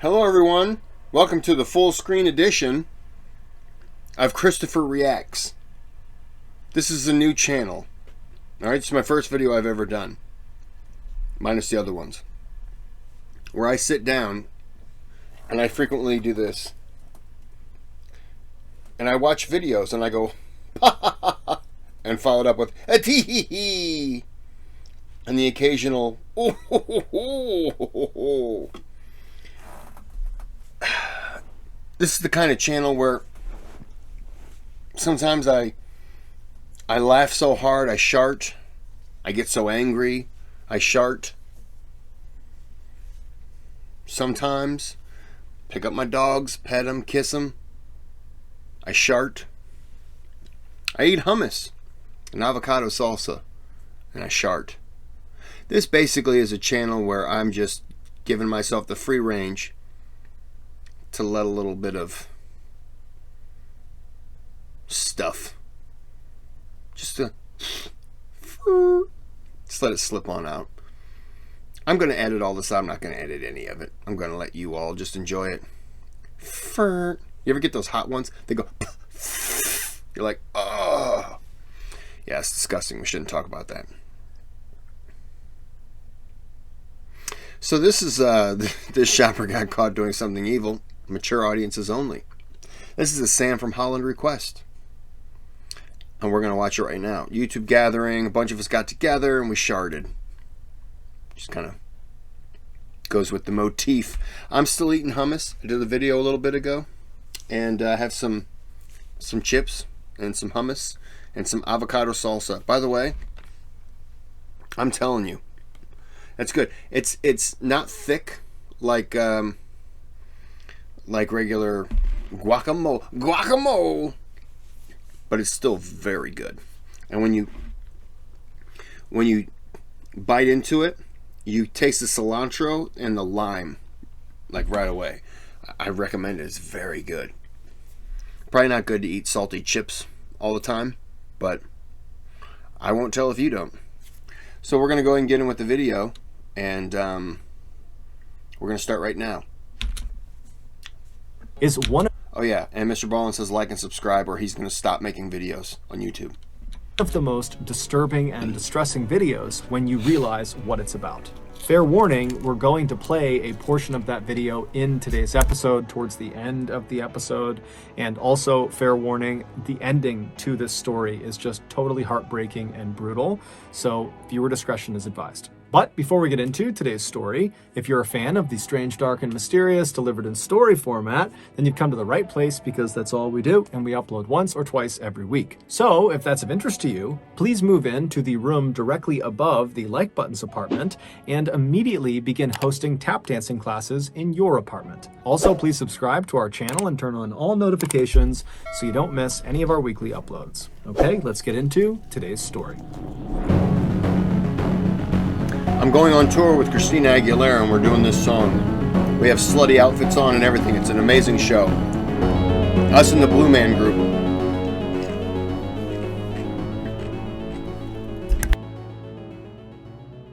Hello everyone, welcome to the full screen edition of Christopher Reacts. This is a new channel. Alright, it's my first video I've ever done, minus the other ones, where I sit down and I frequently do this. And I watch videos and I go, and follow it up with a tee-hee-hee, and the occasional, oh. This is the kind of channel where sometimes I laugh so hard I shart. I get so angry I shart. Sometimes pick up my dogs, pet them, kiss them. I shart. I eat hummus and avocado salsa and I shart. This basically is a channel where I'm just giving myself the free range to let a little bit of stuff just let it slip on out. I'm going to edit all this out. I'm not going to edit any of it. I'm going to let you all just enjoy it. You ever get those hot ones? They go you're like, oh yeah, it's disgusting. We shouldn't talk about that. So this is this shopper got caught doing something evil. Mature audiences only. This is a Sam from Holland request, and we're gonna watch it right now. YouTube gathering. A bunch of us got together and we sharded. Just kind of goes with the motif. I'm still eating hummus. I did a video a little bit ago, and I have some chips and some hummus and some avocado salsa. By the way, I'm telling you, that's good. It's not thick like regular guacamole, but it's still very good. And when you bite into it, you taste the cilantro and the lime like right away. I recommend it. It's very good. Probably not good to eat salty chips all the time, but I won't tell if you don't. So we're gonna go ahead and get in with the video, and we're gonna start right now. Oh yeah, and Mr. Mrballen says like and subscribe or he's going to stop making videos on YouTube. Of the most disturbing and distressing videos when you realize what it's about. Fair warning, we're going to play a portion of that video in today's episode towards the end of the episode, and also fair warning, the ending to this story is just totally heartbreaking and brutal, so viewer discretion is advised. But before we get into today's story, if you're a fan of the strange, dark, and mysterious delivered in story format, then you've come to the right place, because that's all we do, and we upload once or twice every week. So if that's of interest to you, please move into the room directly above the like button's apartment and immediately begin hosting tap dancing classes in your apartment. Also, please subscribe to our channel and turn on all notifications so you don't miss any of our weekly uploads. Okay, let's get into today's story. I'm going on tour with Christina Aguilera and we're doing this song. We have slutty outfits on and everything. It's an amazing show. Us and the Blue Man Group.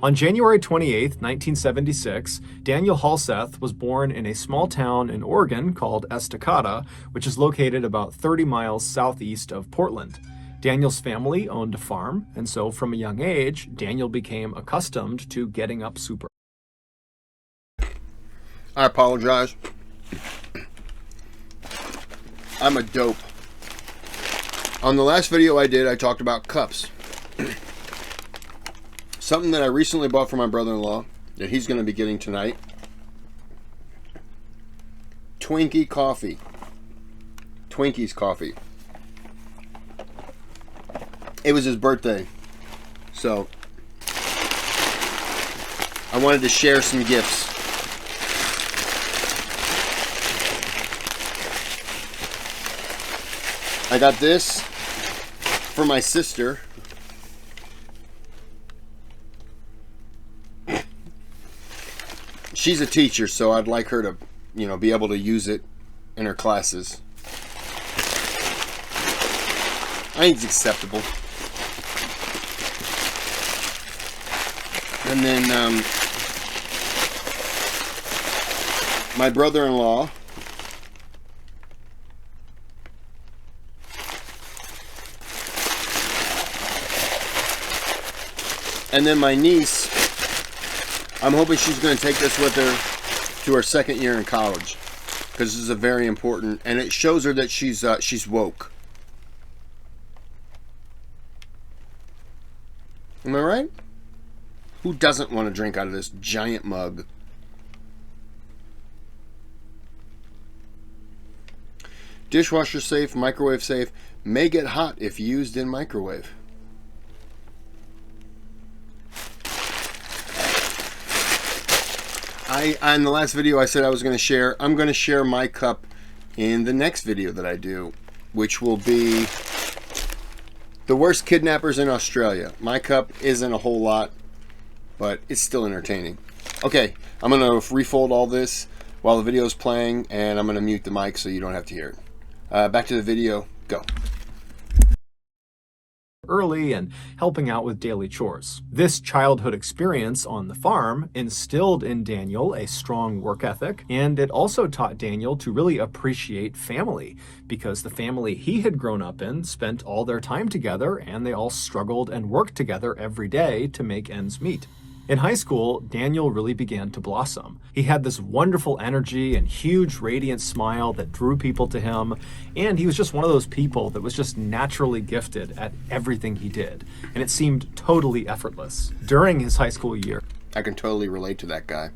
On January 28, 1976, Daniel Halseth was born in a small town in Oregon called Estacada, which is located about 30 miles southeast of Portland. Daniel's family owned a farm, and so from a young age, Daniel became accustomed to getting up super. I apologize. I'm a dope. On the last video I did, I talked about cups. Something that I recently bought for my brother-in-law that he's going to be getting tonight. Twinkie coffee. Twinkies coffee. It was his birthday, so I wanted to share some gifts. I got this for my sister. She's a teacher, so I'd like her to, be able to use it in her classes. I think it's acceptable. And then my brother-in-law, and then my niece. I'm hoping she's going to take this with her to her second year in college, because this is a very important, and it shows her that she's woke. Am I right? Who doesn't want to drink out of this giant mug? Dishwasher safe, microwave safe, may get hot if used in microwave. On the last video I said I was going to share, I'm going to share my cup in the next video that I do, which will be the worst kidnappers in Australia. My cup isn't a whole lot, but it's still entertaining. Okay, I'm going to refold all this while the video is playing, and I'm going to mute the mic so you don't have to hear it. Back to the video, go. Early and helping out with daily chores. This childhood experience on the farm instilled in Daniel a strong work ethic, and it also taught Daniel to really appreciate family, because the family he had grown up in spent all their time together, and they all struggled and worked together every day to make ends meet. In high school, Daniel really began to blossom. He had this wonderful energy and huge radiant smile that drew people to him, and he was just one of those people that was just naturally gifted at everything he did, and it seemed totally effortless. During his high school year, I can totally relate to that guy.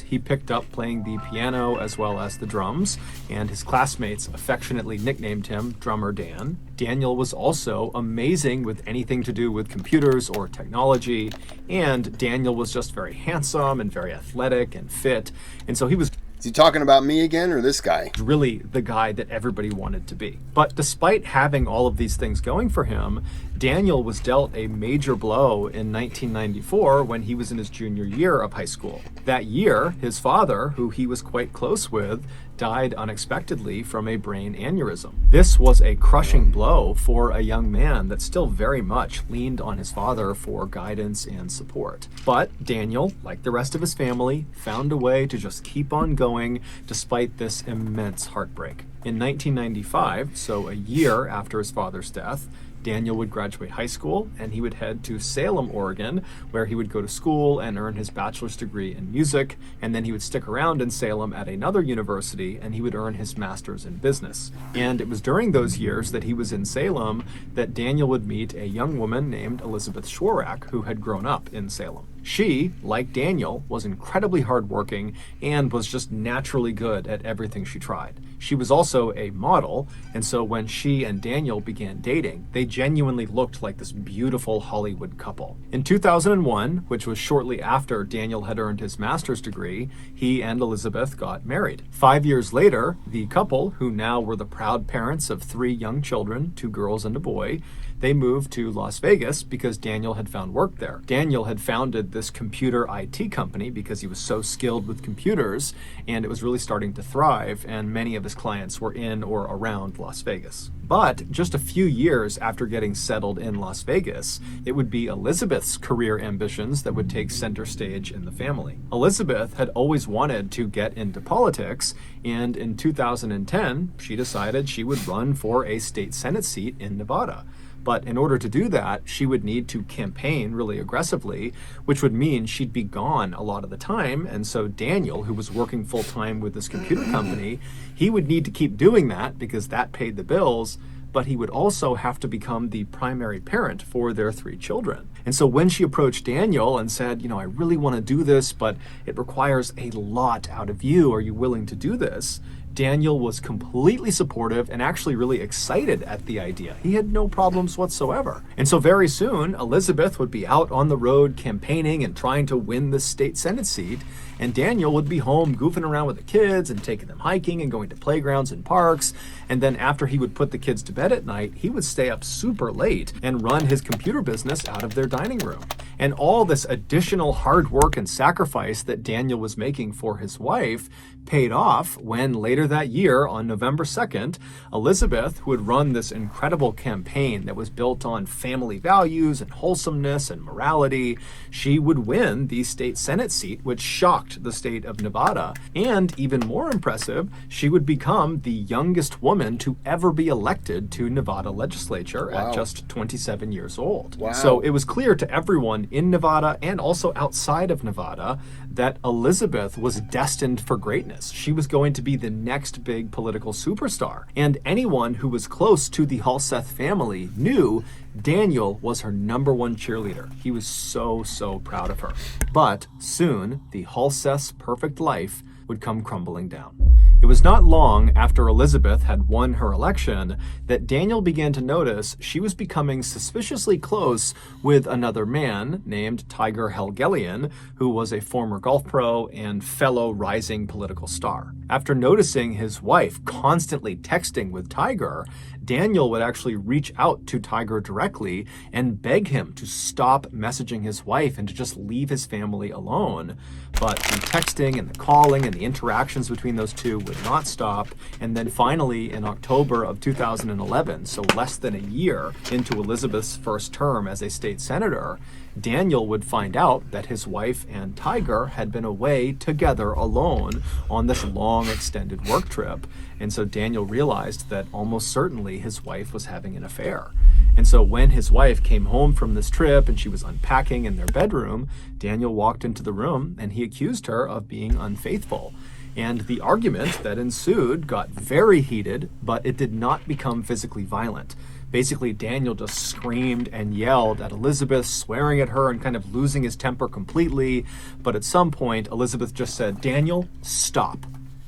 he picked up playing the piano as well as the drums, and his classmates affectionately nicknamed him Drummer Dan. Daniel was also amazing with anything to do with computers or technology, and Daniel was just very handsome and very athletic and fit, and so he was Is he talking about me again or this guy? really the guy that everybody wanted to be. But despite having all of these things going for him, Daniel was dealt a major blow in 1994 when he was in his junior year of high school. That year, his father, who he was quite close with, died unexpectedly from a brain aneurysm. This was a crushing blow for a young man that still very much leaned on his father for guidance and support. But Daniel, like the rest of his family, found a way to just keep on going despite this immense heartbreak. In 1995, so a year after his father's death, Daniel would graduate high school, and he would head to Salem, Oregon, where he would go to school and earn his bachelor's degree in music, and then he would stick around in Salem at another university, and he would earn his master's in business. And it was during those years that he was in Salem that Daniel would meet a young woman named Elizabeth Schwarak, who had grown up in Salem. She, like Daniel, was incredibly hardworking and was just naturally good at everything she tried. She was also a model, and so when she and Daniel began dating, they genuinely looked like this beautiful Hollywood couple. In 2001, which was shortly after Daniel had earned his master's degree, he and Elizabeth got married. 5 years later, the couple, who now were the proud parents of 3 young children, 2 girls and a boy, they moved to Las Vegas because Daniel had found work there. Daniel had founded this computer IT company because he was so skilled with computers, and it was really starting to thrive, and many of his clients were in or around Las Vegas. But just a few years after getting settled in Las Vegas, it would be Elizabeth's career ambitions that would take center stage in the family. Elizabeth had always wanted to get into politics, and in 2010, she decided she would run for a state Senate seat in Nevada. But in order to do that, she would need to campaign really aggressively, which would mean she'd be gone a lot of the time. And so Daniel, who was working full-time with this computer company, he would need to keep doing that because that paid the bills, but he would also have to become the primary parent for their 3 children. And so when she approached Daniel and said, I really want to do this, but it requires a lot out of you. Are you willing to do this? Daniel was completely supportive and actually really excited at the idea. He had no problems whatsoever. And so very soon, Elizabeth would be out on the road campaigning and trying to win the state Senate seat, and Daniel would be home goofing around with the kids and taking them hiking and going to playgrounds and parks. And then after he would put the kids to bed at night, he would stay up super late and run his computer business out of their dining room. And all this additional hard work and sacrifice that Daniel was making for his wife paid off when later later that year, on November 2nd, Elizabeth, who had run this incredible campaign that was built on family values and wholesomeness and morality, she would win the state Senate seat, which shocked the state of Nevada. And even more impressive, she would become the youngest woman to ever be elected to Nevada legislature at just 27 years old. Wow. So it was clear to everyone in Nevada and also outside of Nevada that Elizabeth was destined for greatness. She was going to be the next big political superstar. And anyone who was close to the Halseth family knew Daniel was her #1 cheerleader. He was so proud of her. But soon, the Halseth's perfect life would come crumbling down. It was not long after Elizabeth had won her election that Daniel began to notice she was becoming suspiciously close with another man named Tiger Helgelien, who was a former golf pro and fellow rising political star. After noticing his wife constantly texting with Tiger, Daniel would actually reach out to Tiger directly and beg him to stop messaging his wife and to just leave his family alone. But the texting and the calling and the interactions between those two would not stop. And then finally, in October of 2011, so less than a year into Elizabeth's first term as a state senator, Daniel would find out that his wife and Tiger had been away together alone on this long extended work trip. And so Daniel realized that almost certainly his wife was having an affair. And so when his wife came home from this trip and she was unpacking in their bedroom, Daniel walked into the room and he accused her of being unfaithful. And the argument that ensued got very heated, but it did not become physically violent. Basically, Daniel just screamed and yelled at Elizabeth, swearing at her and kind of losing his temper completely. But at some point, Elizabeth just said, "Daniel, stop."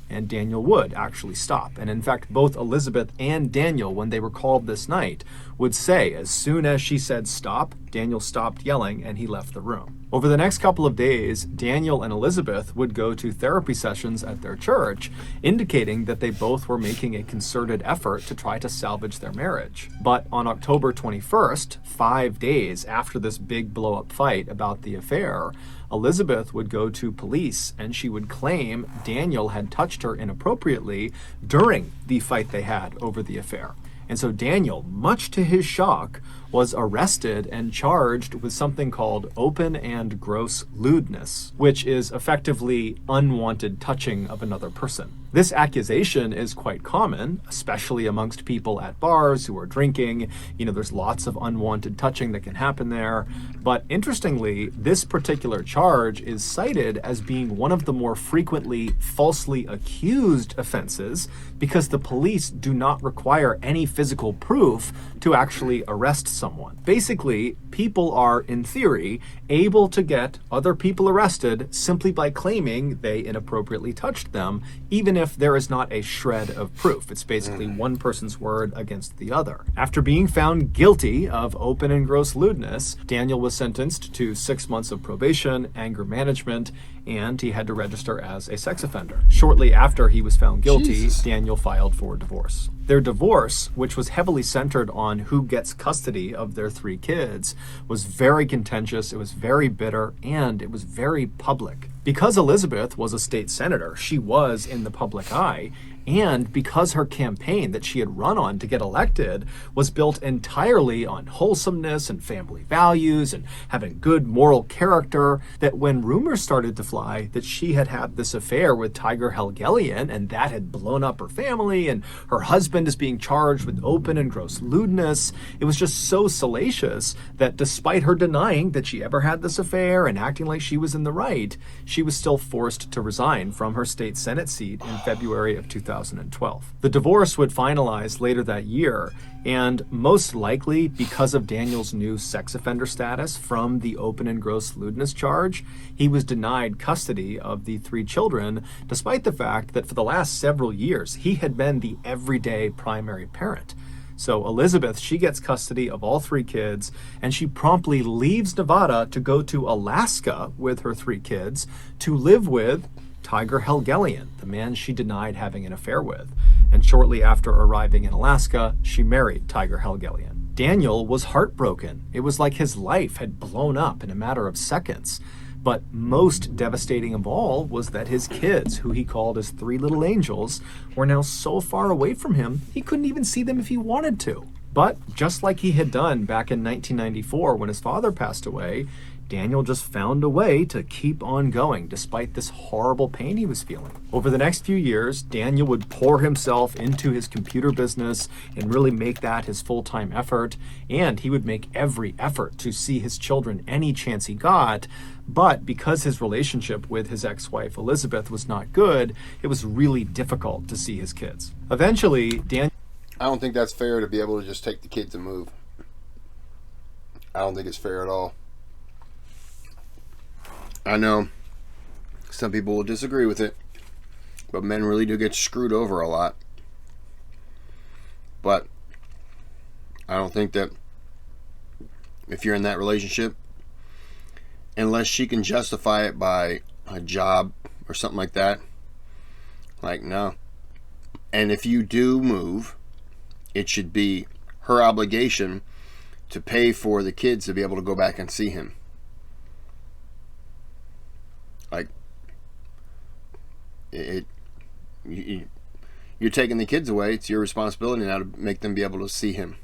And Daniel would actually stop. And in fact, both Elizabeth and Daniel, when they were called this night, would say as soon as she said stop, Daniel stopped yelling and he left the room. Over the next couple of days, Daniel and Elizabeth would go to therapy sessions at their church, indicating that they both were making a concerted effort to try to salvage their marriage. But on October 21st, 5 days after this big blow-up fight about the affair, Elizabeth would go to police and she would claim Daniel had touched her inappropriately during the fight they had over the affair. And so Daniel, much to his shock, was arrested and charged with something called open and gross lewdness, which is effectively unwanted touching of another person. This accusation is quite common, especially amongst people at bars who are drinking. You know, there's lots of unwanted touching that can happen there. But interestingly, this particular charge is cited as being one of the more frequently falsely accused offenses because the police do not require any physical proof to actually arrest someone. Basically, people are, in theory, able to get other people arrested simply by claiming they inappropriately touched them, even if there is not a shred of proof. It's basically one person's word against the other. After being found guilty of open and gross lewdness, Daniel was sentenced to 6 months of probation, anger management, and he had to register as a sex offender. Shortly after he was found guilty, Daniel filed for divorce. Their divorce, which was heavily centered on who gets custody of their 3 kids, was very contentious, it was very bitter, and it was very public. Because Elizabeth was a state senator, she was in the public eye, and because her campaign that she had run on to get elected was built entirely on wholesomeness and family values and having good moral character, that when rumors started to fly that she had had this affair with Tiger Helgelien and that had blown up her family and her husband is being charged with open and gross lewdness, it was just so salacious that despite her denying that she ever had this affair and acting like she was in the right, she was still forced to resign from her state Senate seat in February of 2012. The divorce would finalize later that year, and most likely because of Daniel's new sex offender status from the open and gross lewdness charge, he was denied custody of the 3 children, despite the fact that for the last several years, he had been the everyday primary parent. So Elizabeth, she gets custody of all 3 kids, and she promptly leaves Nevada to go to Alaska with her 3 kids to live with Tiger Helgelien, the man she denied having an affair with. And shortly after arriving in Alaska, she married Tiger Helgelien. Daniel was heartbroken. It was like his life had blown up in a matter of seconds. But most devastating of all was that his kids, who he called his three little angels, were now so far away from him, he couldn't even see them if he wanted to. But just like he had done back in 1994 when his father passed away, Daniel just found a way to keep on going despite this horrible pain he was feeling. Over the next few years, Daniel would pour himself into his computer business and really make that his full-time effort, and he would make every effort to see his children any chance he got. But because his relationship with his ex-wife Elizabeth was not good, it was really difficult to see his kids. Eventually, Daniel... I don't think that's fair to be able to just take the kids and move. I don't think it's fair at all. I know some people will disagree with it, but men really do get screwed over a lot. But I don't think that if you're in that relationship, unless she can justify it by a job or something like that, like, no. And if you do move, it should be her obligation to pay for the kids to be able to go back and see him. Like, you're taking the kids away. It's your responsibility now to make them be able to see him.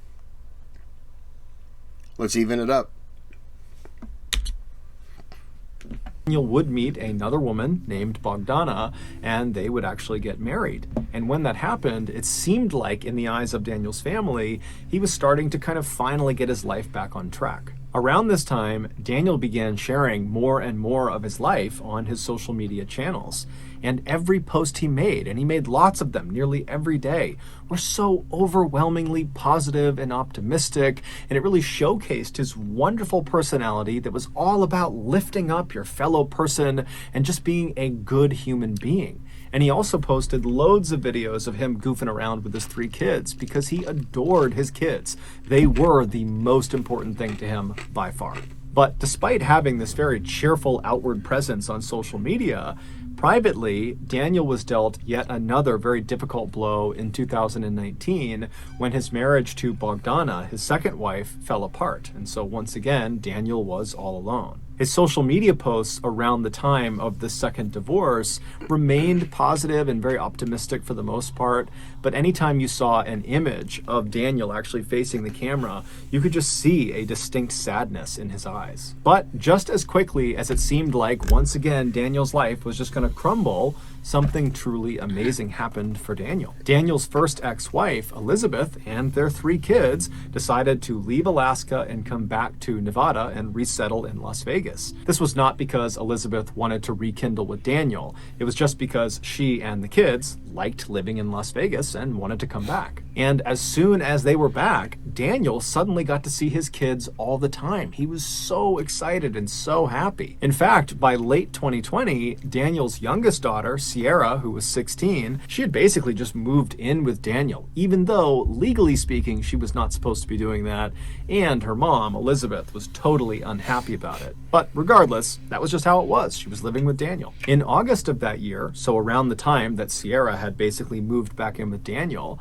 Let's even it up. Daniel would meet another woman named Bogdana, and they would actually get married. And when that happened, it seemed like, in the eyes of Daniel's family, he was starting to kind of finally get his life back on track. Around this time, Daniel began sharing more and more of his life on his social media channels. And every post he made, and he made lots of them nearly every day, were so overwhelmingly positive and optimistic, and it really showcased his wonderful personality that was all about lifting up your fellow person and just being a good human being. And he also posted loads of videos of him goofing around with his three kids because he adored his kids. They were the most important thing to him by far. But despite having this very cheerful outward presence on social media, privately, Daniel was dealt yet another very difficult blow in 2019 when his marriage to Bogdana, his second wife, fell apart. And so once again, Daniel was all alone. His social media posts around the time of the second divorce remained positive and very optimistic for the most part, but anytime you saw an image of Daniel actually facing the camera, you could just see a distinct sadness in his eyes. But just as quickly as it seemed like once again Daniel's life was just going to crumble, something truly amazing happened for Daniel. Daniel's first ex-wife, Elizabeth, and their three kids decided to leave Alaska and come back to Nevada and resettle in Las Vegas. This was not because Elizabeth wanted to rekindle with Daniel. It was just because she and the kids liked living in Las Vegas and wanted to come back. And as soon as they were back, Daniel suddenly got to see his kids all the time. He was so excited and so happy. In fact, by late 2020, Daniel's youngest daughter, Sierra, who was 16, she had basically just moved in with Daniel, even though legally speaking, she was not supposed to be doing that. And her mom, Elizabeth, was totally unhappy about it. But regardless, that was just how it was. She was living with Daniel. In August of that year, so around the time that Sierra had basically moved back in with Daniel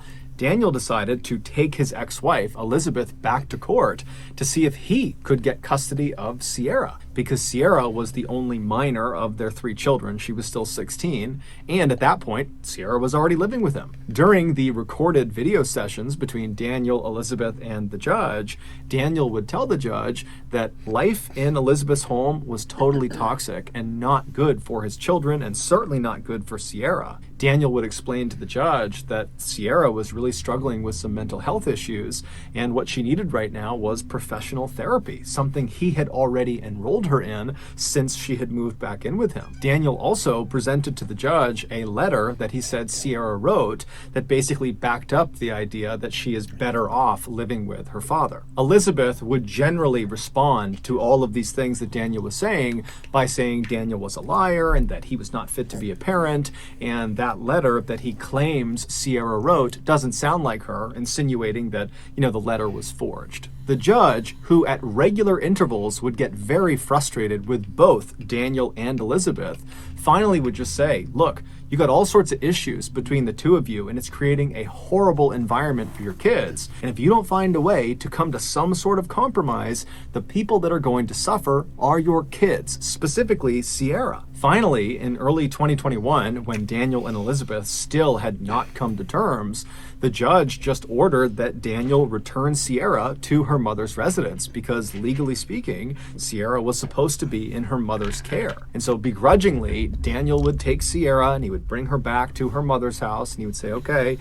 decided to take his ex-wife, Elizabeth, back to court to see if he could get custody of Sierra, because Sierra was the only minor of their three children. She was still 16, and at that point, Sierra was already living with him. During the recorded video sessions between Daniel, Elizabeth, and the judge, Daniel would tell the judge that life in Elizabeth's home was totally toxic and not good for his children, and certainly not good for Sierra. Daniel would explain to the judge that Sierra was really struggling with some mental health issues, and what she needed right now was professional therapy, something he had already enrolled her in since she had moved back in with him. Daniel also presented to the judge a letter that he said Sierra wrote that basically backed up the idea that she is better off living with her father. Elizabeth would generally respond to all of these things that Daniel was saying by saying Daniel was a liar and that he was not fit to be a parent, and that letter that he claims Sierra wrote doesn't sound like her, insinuating that, the letter was forged. The judge, who at regular intervals would get very frustrated with both Daniel and Elizabeth, finally would just say, look, you got all sorts of issues between the two of you, and it's creating a horrible environment for your kids. And if you don't find a way to come to some sort of compromise, the people that are going to suffer are your kids, specifically Sierra. Finally, in early 2021, when Daniel and Elizabeth still had not come to terms, the judge just ordered that Daniel return Sierra to her mother's residence because, legally speaking, Sierra was supposed to be in her mother's care. And so begrudgingly, Daniel would take Sierra and he would bring her back to her mother's house and he would say, okay,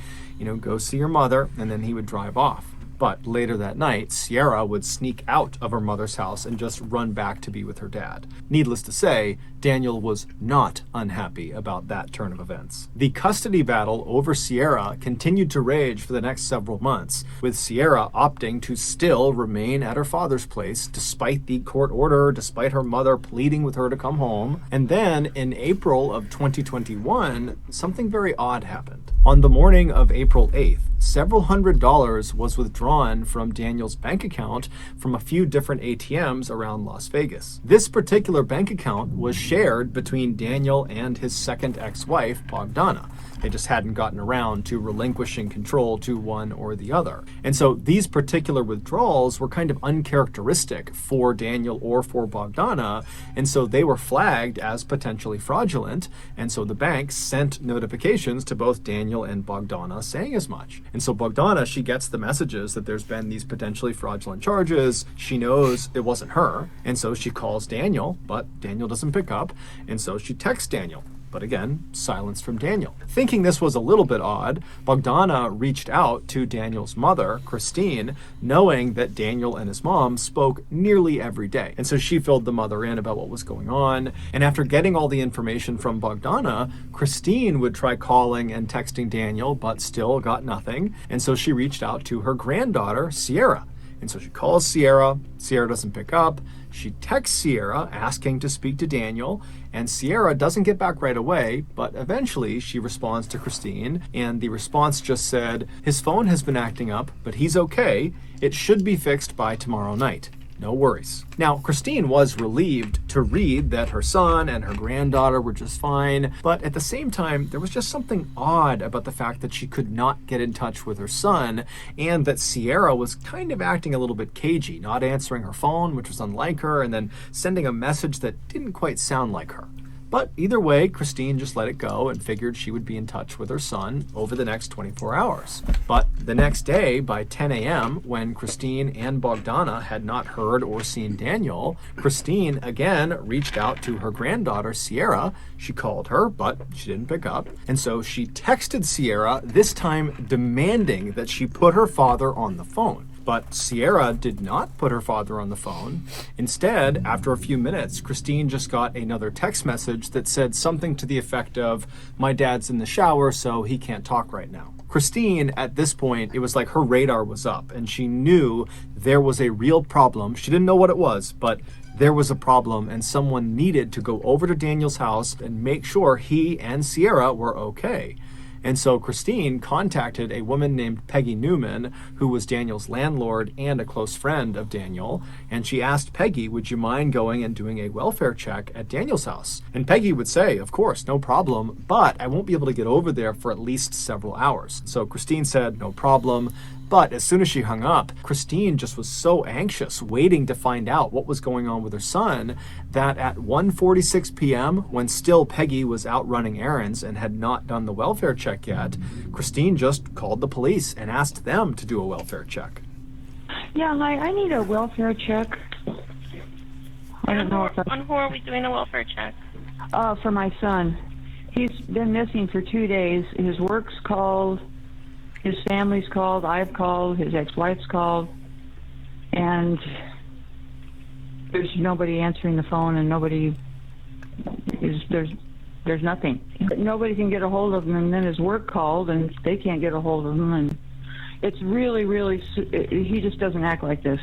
go see your mother, and then he would drive off. But later that night, Sierra would sneak out of her mother's house and just run back to be with her dad. Needless to say, Daniel was not unhappy about that turn of events. The custody battle over Sierra continued to rage for the next several months, with Sierra opting to still remain at her father's place despite the court order, despite her mother pleading with her to come home. And then in April of 2021, something very odd happened. On the morning of April 8th, several $100s was withdrawn from Daniel's bank account from a few different ATMs around Las Vegas. This particular bank account was shared between Daniel and his second ex-wife, Bogdana. They just hadn't gotten around to relinquishing control to one or the other. And so these particular withdrawals were kind of uncharacteristic for Daniel or for Bogdana, and so they were flagged as potentially fraudulent, and so the bank sent notifications to both Daniel and Bogdana saying as much. And so Bogdana, she gets the messages that there's been these potentially fraudulent charges. She knows it wasn't her, and so she calls Daniel, but Daniel doesn't pick up, and so she texts Daniel. But again, silence from Daniel. Thinking this was a little bit odd, Bogdana reached out to Daniel's mother, Christine, knowing that Daniel and his mom spoke nearly every day. And so she filled the mother in about what was going on. And after getting all the information from Bogdana, Christine would try calling and texting Daniel, but still got nothing. And so she reached out to her granddaughter, Sierra. And so she calls Sierra. Sierra doesn't pick up. She texts Sierra asking to speak to Daniel, and Sierra doesn't get back right away, but eventually she responds to Christine, and the response just said, his phone has been acting up, but he's okay. It should be fixed by tomorrow night. No worries. Now, Christine was relieved to read that her son and her granddaughter were just fine, but at the same time, there was just something odd about the fact that she could not get in touch with her son, and that Sierra was kind of acting a little bit cagey, not answering her phone, which was unlike her, and then sending a message that didn't quite sound like her. But either way, Christine just let it go and figured she would be in touch with her son over the next 24 hours. But the next day, by 10 a.m., when Christine and Bogdana had not heard or seen Daniel, Christine again reached out to her granddaughter, Sierra. She called her, but she didn't pick up. And so she texted Sierra, this time demanding that she put her father on the phone. But Sierra did not put her father on the phone. Instead, after a few minutes, Christine just got another text message that said something to the effect of, my dad's in the shower, so he can't talk right now. Christine, at this point, it was like her radar was up, and she knew there was a real problem. She didn't know what it was, but there was a problem, and someone needed to go over to Daniel's house and make sure he and Sierra were okay. And so Christine contacted a woman named Peggy Newman, who was Daniel's landlord and a close friend of Daniel. And she asked Peggy, would you mind going and doing a welfare check at Daniel's house? And Peggy would say, of course, no problem, but I won't be able to get over there for at least several hours. So Christine said, no problem. But as soon as she hung up, Christine just was so anxious, waiting to find out what was going on with her son, that at 1:46 p.m., when still Peggy was out running errands and had not done the welfare check yet, Christine just called the police and asked them to do a welfare check. Yeah, hi, I need a welfare check. I don't know if On who are we doing a welfare check? for my son. He's been missing for 2 days. His work's called, his family's called, I've called, his ex-wife's called, and there's nobody answering the phone, and there's nothing. Nobody can get a hold of him, and then his work called, and they can't get a hold of him, and it's really, he just doesn't act like this.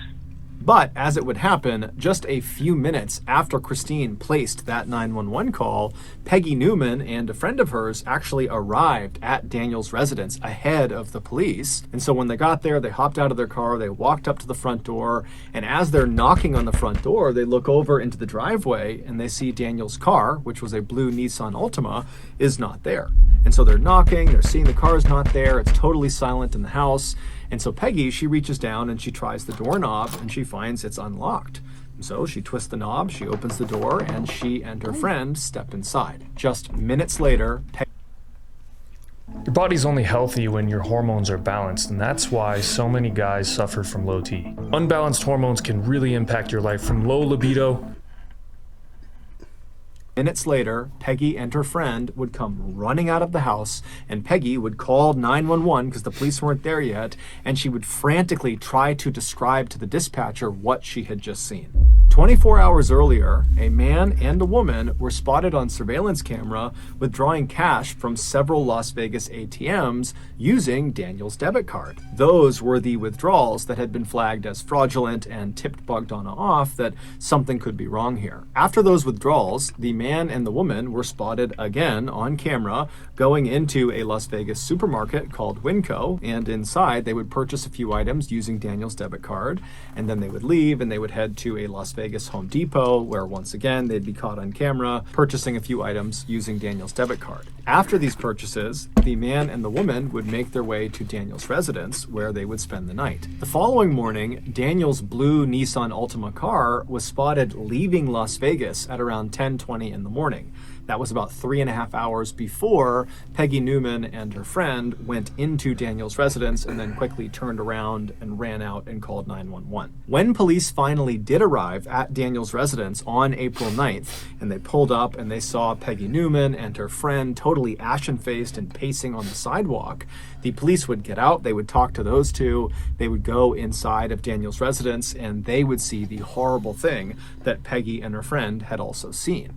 But as it would happen, just a few minutes after Christine placed that 911 call, Peggy Newman and a friend of hers actually arrived at Daniel's residence ahead of the police. And so when they got there, they hopped out of their car, they walked up to the front door, and as they're knocking on the front door, they look over into the driveway and they see Daniel's car, which was a blue Nissan Altima, is not there. And so they're knocking, they're seeing the car is not there, it's totally silent in the house. And so Peggy, she reaches down and she tries the doorknob and she finds it's unlocked. So she twists the knob, she opens the door, and she and her friend step inside. Just minutes later, Your body's only healthy when your hormones are balanced, and that's why so many guys suffer from low T. Unbalanced hormones can really impact your life, from low libido. Minutes later, Peggy and her friend would come running out of the house, and Peggy would call 911 because the police weren't there yet, and she would frantically try to describe to the dispatcher what she had just seen. 24 hours earlier, a man and a woman were spotted on surveillance camera withdrawing cash from several Las Vegas ATMs using Daniel's debit card. Those were the withdrawals that had been flagged as fraudulent and tipped Bogdana off that something could be wrong here. After those withdrawals, the man and the woman were spotted again on camera going into a Las Vegas supermarket called Winco, and inside they would purchase a few items using Daniel's debit card, and then they would leave and they would head to a Las Vegas Home Depot, where once again they'd be caught on camera purchasing a few items using Daniel's debit card. After these purchases, the man and the woman would make their way to Daniel's residence, where they would spend the night. The following morning, Daniel's blue Nissan Altima car was spotted leaving Las Vegas at around 10:20 in the morning. That was about 3.5 hours before Peggy Newman and her friend went into Daniel's residence and then quickly turned around and ran out and called 911. When police finally did arrive at Daniel's residence on April 9th, and they pulled up and they saw Peggy Newman and her friend totally ashen-faced and pacing on the sidewalk, the police would get out, they would talk to those two, they would go inside of Daniel's residence, and they would see the horrible thing that Peggy and her friend had also seen.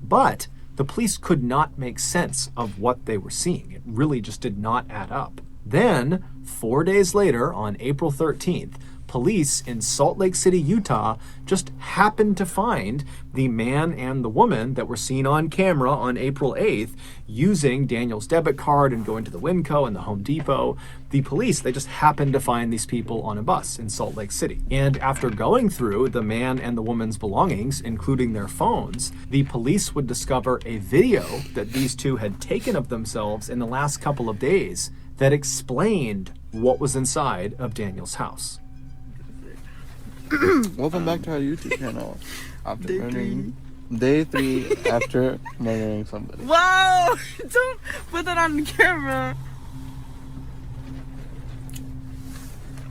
But the police could not make sense of what they were seeing. It really just did not add up. Then, 4 days later, on April 13th, police in Salt Lake City, Utah, just happened to find the man and the woman that were seen on camera on April 8th using Daniel's debit card and going to the Winco and the Home Depot. The police, they just happened to find these people on a bus in Salt Lake City. And after going through the man and the woman's belongings, including their phones, the police would discover a video that these two had taken of themselves in the last couple of days that explained what was inside of Daniel's house. Welcome back to our YouTube channel. Day 3 after murdering somebody. Whoa! Don't put that on the camera.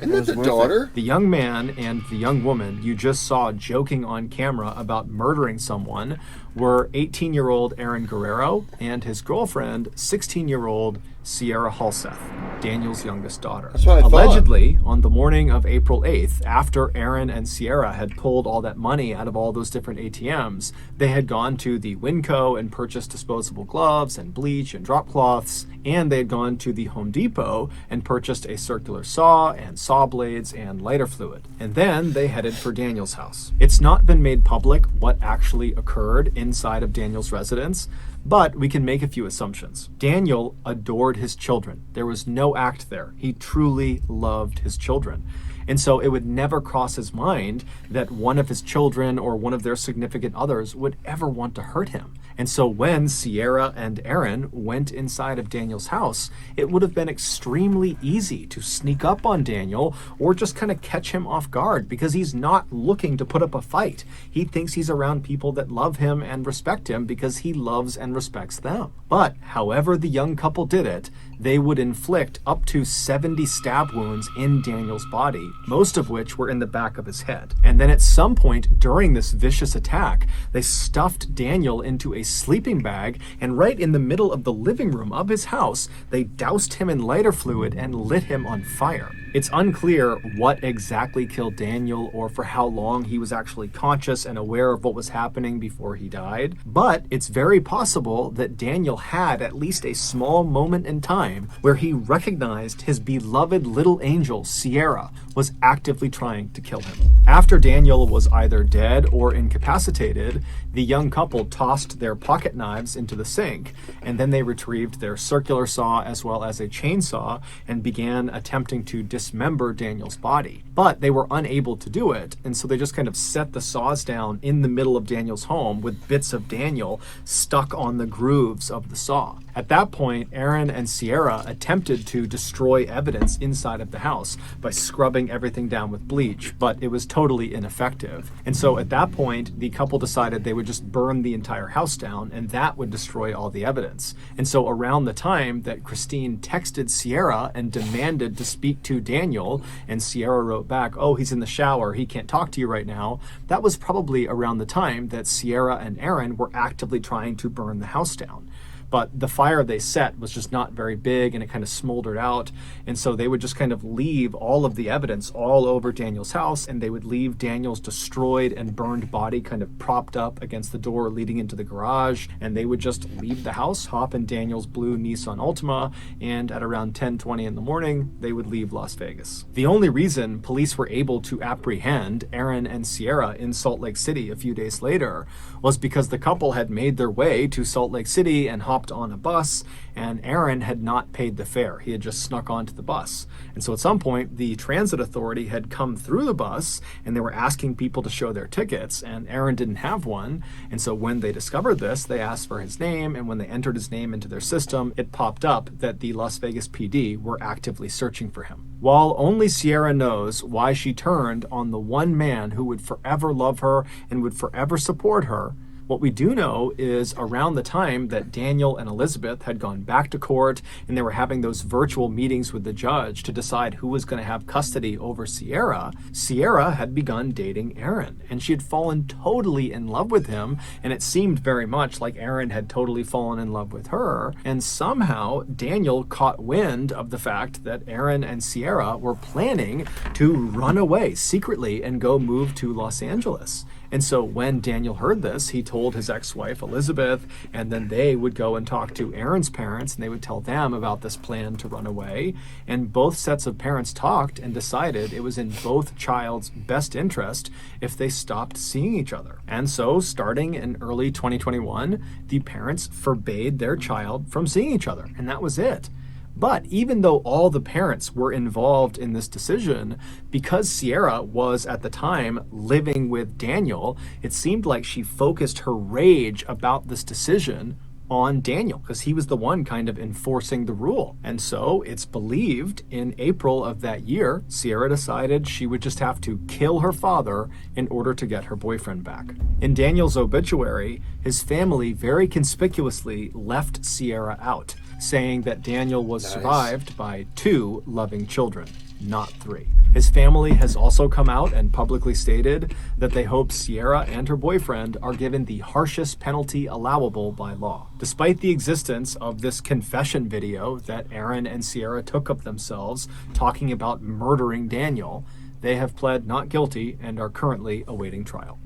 Isn't that the daughter? The young man and the young woman you just saw joking on camera about murdering someone were 18-year-old Aaron Guerrero and his girlfriend, 16-year-old Sierra Halseth, Daniel's youngest daughter. That's what I thought. Allegedly, on the morning of April 8th, after Aaron and Sierra had pulled all that money out of all those different ATMs, they had gone to the Winco and purchased disposable gloves and bleach and drop cloths, and they had gone to the Home Depot and purchased a circular saw and saw blades and lighter fluid. And then they headed for Daniel's house. It's not been made public what actually occurred inside of Daniel's residence, but we can make a few assumptions. Daniel adored his children. There was no act there. He truly loved his children. And so it would never cross his mind that one of his children or one of their significant others would ever want to hurt him. And so when Sierra and Aaron went inside of Daniel's house, it would have been extremely easy to sneak up on Daniel or just kind of catch him off guard, because he's not looking to put up a fight. He thinks he's around people that love him and respect him because he loves and respects them. But however the young couple did it, they would inflict up to 70 stab wounds in Daniel's body, most of which were in the back of his head. And then at some point during this vicious attack, they stuffed Daniel into a sleeping bag, and right in the middle of the living room of his house, they doused him in lighter fluid and lit him on fire. It's unclear what exactly killed Daniel or for how long he was actually conscious and aware of what was happening before he died, but it's very possible that Daniel had at least a small moment in time where he recognized his beloved little angel, Sierra, was actively trying to kill him. After Daniel was either dead or incapacitated, the young couple tossed their pocket knives into the sink, and then they retrieved their circular saw as well as a chainsaw and began attempting to dismember Daniel's body. But they were unable to do it, and so they just kind of set the saws down in the middle of Daniel's home with bits of Daniel stuck on the grooves of the saw. At that point, Aaron and Sierra attempted to destroy evidence inside of the house by scrubbing everything down with bleach, but it was totally ineffective. And so at that point, the couple decided they would just burn the entire house down, and that would destroy all the evidence. And so around the time that Christine texted Sierra and demanded to speak to Daniel, and Sierra wrote back, "Oh, he's in the shower, he can't talk to you right now," that was probably around the time that Sierra and Aaron were actively trying to burn the house down. But the fire they set was just not very big, and it kind of smoldered out. And so they would just kind of leave all of the evidence all over Daniel's house, and they would leave Daniel's destroyed and burned body kind of propped up against the door leading into the garage. And they would just leave the house, hop in Daniel's blue Nissan Altima, and at around 10:20 in the morning, they would leave Las Vegas. The only reason police were able to apprehend Aaron and Sierra in Salt Lake City a few days later was because the couple had made their way to Salt Lake City and hopped on a bus, and Aaron had not paid the fare. He had just snuck onto the bus. And so at some point, the transit authority had come through the bus, and they were asking people to show their tickets, and Aaron didn't have one. And so when they discovered this, they asked for his name, and when they entered his name into their system, it popped up that the Las Vegas PD were actively searching for him. While only Sierra knows why she turned on the one man who would forever love her and would forever support her, what we do know is around the time that Daniel and Elizabeth had gone back to court and they were having those virtual meetings with the judge to decide who was going to have custody over Sierra, Sierra had begun dating Aaron, and she had fallen totally in love with him, and it seemed very much like Aaron had totally fallen in love with her. And somehow Daniel caught wind of the fact that Aaron and Sierra were planning to run away secretly and go move to Los Angeles. And so when Daniel heard this, he told his ex-wife Elizabeth, and then they would go and talk to Aaron's parents, and they would tell them about this plan to run away. And both sets of parents talked and decided it was in both child's best interest if they stopped seeing each other. And so starting in early 2021, the parents forbade their child from seeing each other, and that was it. But even though all the parents were involved in this decision, because Sierra was at the time living with Daniel, it seemed like she focused her rage about this decision on Daniel, because he was the one kind of enforcing the rule. And so it's believed in April of that year, Sierra decided she would just have to kill her father in order to get her boyfriend back. In Daniel's obituary, his family very conspicuously left Sierra out, saying that Daniel was survived by 2 loving children, not 3. His family has also come out and publicly stated that they hope Sierra and her boyfriend are given the harshest penalty allowable by law. Despite the existence of this confession video that Aaron and Sierra took of themselves talking about murdering Daniel, they have pled not guilty and are currently awaiting trial.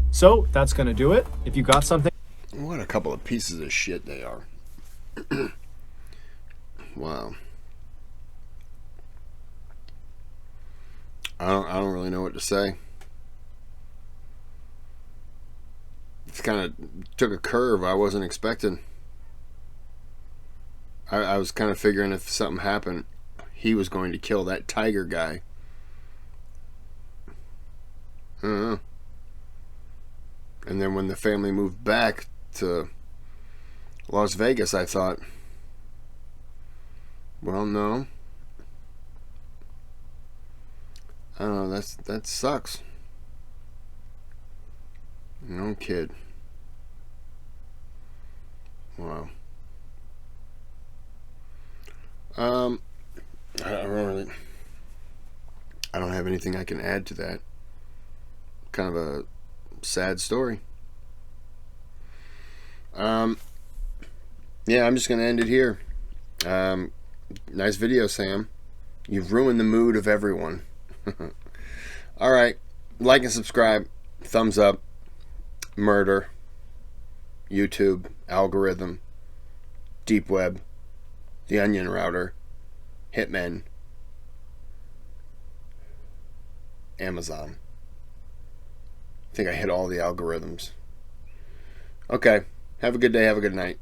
So that's going to do it. If you got something... What a couple of pieces of shit they are. Wow. I don't really know what to say. It's kind of took a curve I wasn't expecting. I was kind of figuring if something happened, he was going to kill that tiger guy. I don't know. And then when the family moved back to Las Vegas, I thought, well, no. I don't know, that sucks. No kid. Wow. I don't have anything I can add to that. Kind of a sad story. Yeah, I'm just going to end it here. Nice video, Sam. You've ruined the mood of everyone. All right. Like and subscribe. Thumbs up. Murder. YouTube. Algorithm. Deep Web. The Onion Router. Hitmen. Amazon. I think I hit all the algorithms. Okay. Have a good day. Have a good night.